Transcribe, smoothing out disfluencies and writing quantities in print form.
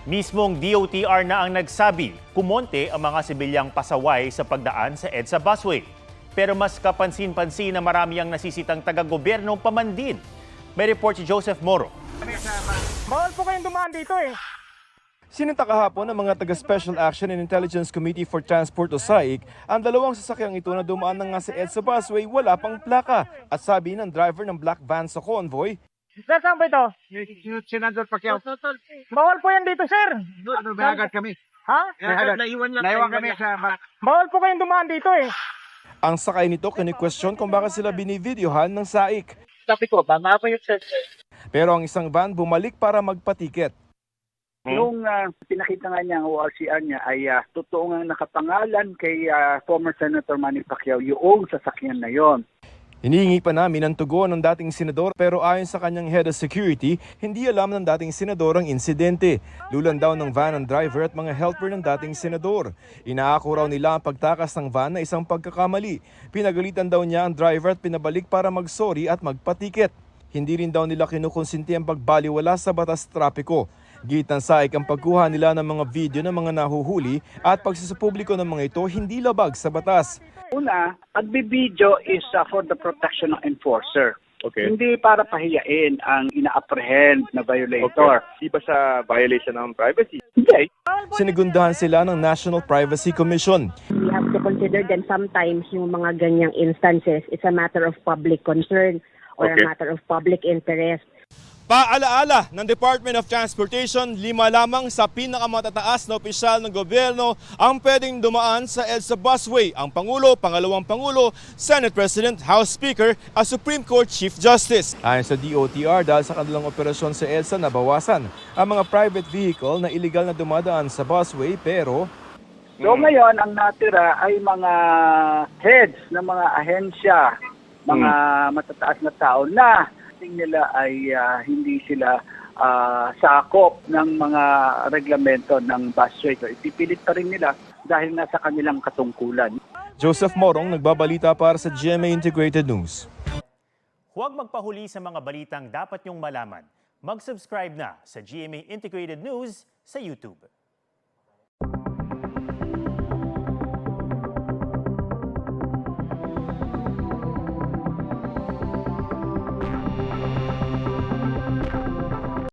Mismong DOTR na ang nagsabi, kumonte ang mga sibilyang pasaway sa pagdaan sa EDSA busway. Pero mas kapansin-pansin na marami ang nasisitang taga-gobyernong pamandin. May report si Joseph Moro. Bawal po kayong dumaan dito eh. Sinunta kahapon ng mga taga-Special Action and Intelligence Committee for Transport o SAIC ang dalawang sasakyang ito na dumaan na nga sa EDSA busway wala pang plaka. At sabi ng driver ng black van sa convoy, Sir, saan ba ito? Senador Pacquiao. Bawal po yan dito, sir. May agad kami. Ha? Naiwan kami sa... Bawal po kayong dumaan dito eh. ang sakay nito kini-question kung bakit sila binivideohan ng SAIC. Sabi ko, bama po yung sir. Pero ang isang van bumalik para magpatiket. Yung pinakita nga niya ang ORCR niya ay totoo nga nakapangalan kay former Senator Manny Pacquiao yung sasakyan na yon. Hinihingi pa namin ang tugon ng dating senador pero ayon sa kanyang head of security, hindi alam ng dating senador ang insidente. Lulan daw ng van ang driver at mga helper ng dating senador. Inaako raw nila ang pagtakas ng van na isang pagkakamali. Pinagalitan daw niya ang driver at pinabalik para magsorry at magpatiket. Hindi rin daw nila kinukonsinti ang pagbaliwala sa batas trapiko. Git ng SAIC ang pagkuha nila ng mga video ng mga nahuhuli at pagsasapubliko ng mga ito hindi labag sa batas. Una, pagbibideo is for the protection ng enforcer. Okay. Hindi para pahiyain ang ina-apprehend na violator. Di ba sa violation ng privacy? Hindi. Sinigundahan sila ng National Privacy Commission. We have to consider that sometimes yung mga ganyang instances is a matter of public concern or a Okay. matter of public interest. Paalaala ng Department of Transportation, 5 lamang sa pinakamatataas na opisyal ng gobyerno ang pwedeng dumaan sa EDSA busway. Ang Pangulo, Pangalawang Pangulo, Senate President, House Speaker at Supreme Court Chief Justice. Ayon sa DOTR, dahil sa kanilang operasyon sa EDSA, nabawasan ang mga private vehicle na illegal na dumadaan sa busway pero So ngayon, ang natira ay mga heads ng mga ahensya, mga matataas na tao na nila ay hindi sila sakop ng mga reglamento ng busway. So ipipilit pa rin nila dahil nasa kanilang katungkulan. Joseph Morong nagbabalita para sa GMA Integrated News. Huwag magpahuli sa mga balitang dapat niyong malaman. Mag-subscribe na sa GMA Integrated News sa YouTube.